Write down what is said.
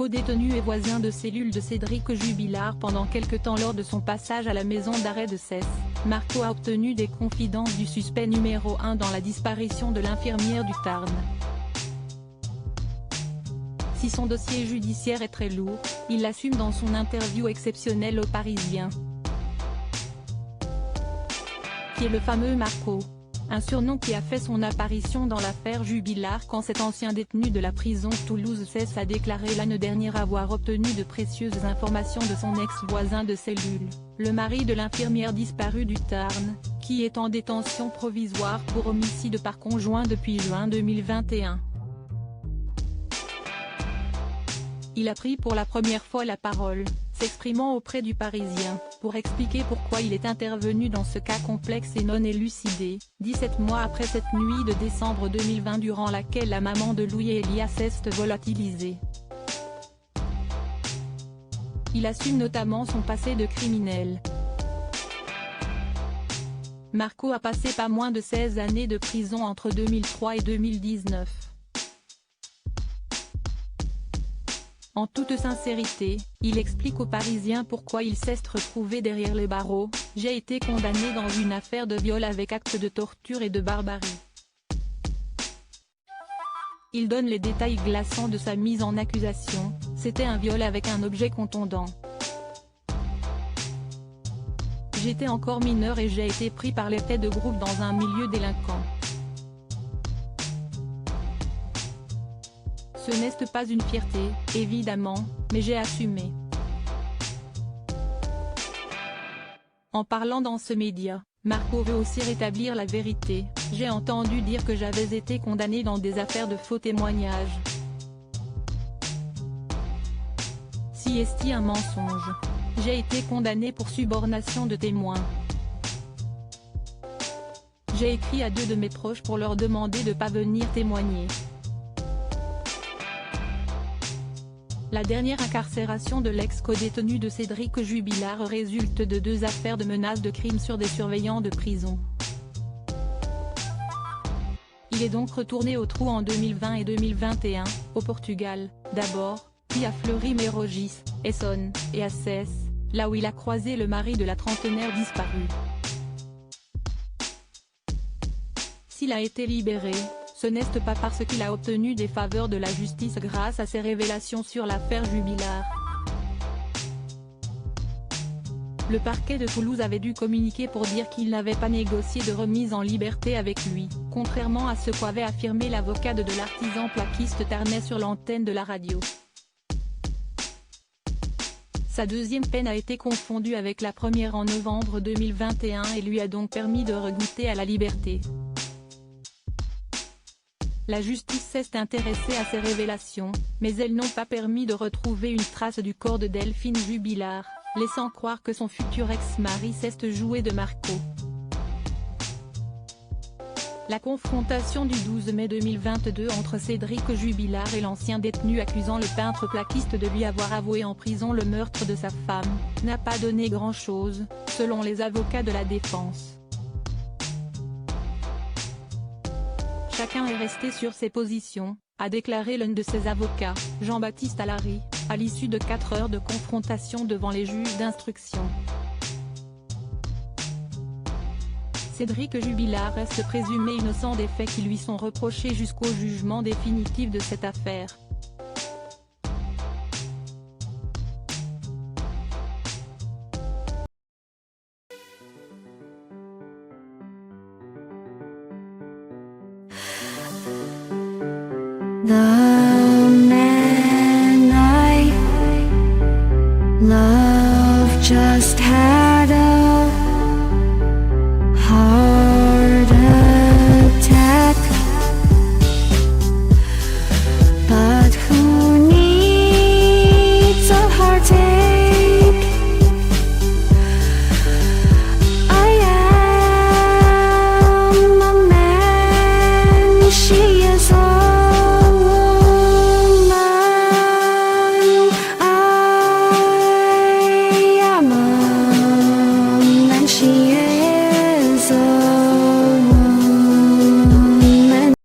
co-détenu et voisin de cellule de Cédric Jubilard pendant quelque temps lors de son passage à la maison d'arrêt de Cesse. Marco a obtenu des confidences du suspect numéro 1 dans la disparition de l'infirmière du Tarn. Si son dossier judiciaire est très lourd, il l'assume dans son interview exceptionnelle au Parisien. Qui est le fameux Marco, un surnom qui a fait son apparition dans l'affaire Jubilard quand cet ancien détenu de la prison Toulouse Cesse a déclaré l'année dernière avoir obtenu de précieuses informations de son ex-voisin de cellule, le mari de l'infirmière disparue du Tarn, qui est en détention provisoire pour homicide par conjoint depuis juin 2021. Il a pris pour la première fois la parole, s'exprimant auprès du Parisien, pour expliquer pourquoi il est intervenu dans ce cas complexe et non élucidé, 17 mois après cette nuit de décembre 2020 durant laquelle la maman de Louis Elias est volatilisée. Il assume notamment son passé de criminel. Marco a passé pas moins de 16 années de prison entre 2003 et 2019. En toute sincérité, il explique aux Parisiens pourquoi il s'est retrouvé derrière les barreaux. « J'ai été condamné dans une affaire de viol avec acte de torture et de barbarie. » Il donne les détails glaçants de sa mise en accusation, c'était un viol avec un objet contondant. J'étais encore mineur et j'ai été pris par l'effet de groupe dans un milieu délinquant. Ce n'est pas une fierté, évidemment, mais j'ai assumé. En parlant dans ce média, Marco veut aussi rétablir la vérité. J'ai entendu dire que j'avais été condamné dans des affaires de faux témoignages. Si est-il un mensonge? J'ai été condamné pour subornation de témoins. J'ai écrit à 2 de mes proches pour leur demander de ne pas venir témoigner. La dernière incarcération de l'ex-codétenu de Cédric Jubilard résulte de 2 affaires de menaces de crime sur des surveillants de prison. Il est donc retourné au trou en 2020 et 2021, au Portugal, d'abord, puis à Fleury-Mérogis, Essonne, et à Cesse, là où il a croisé le mari de la trentenaire disparue. S'il a été libéré, ce n'est pas parce qu'il a obtenu des faveurs de la justice grâce à ses révélations sur l'affaire Jubilard. Le parquet de Toulouse avait dû communiquer pour dire qu'il n'avait pas négocié de remise en liberté avec lui, contrairement à ce qu'avait affirmé l'avocat de l'artisan plaquiste tarnais sur l'antenne de la radio. Sa deuxième peine a été confondue avec la première en novembre 2021 et lui a donc permis de regoûter à la liberté. La justice s'est intéressée à ces révélations, mais elles n'ont pas permis de retrouver une trace du corps de Delphine Jubilard, laissant croire que son futur ex-mari s'est joué de Marco. La confrontation du 12 mai 2022 entre Cédric Jubilard et l'ancien détenu accusant le peintre plaquiste de lui avoir avoué en prison le meurtre de sa femme, n'a pas donné grand-chose, selon les avocats de la défense. Chacun est resté sur ses positions, a déclaré l'un de ses avocats, Jean-Baptiste Allary, à l'issue de 4 heures de confrontation devant les juges d'instruction. Cédric Jubilard reste présumé innocent des faits qui lui sont reprochés jusqu'au jugement définitif de cette affaire. 나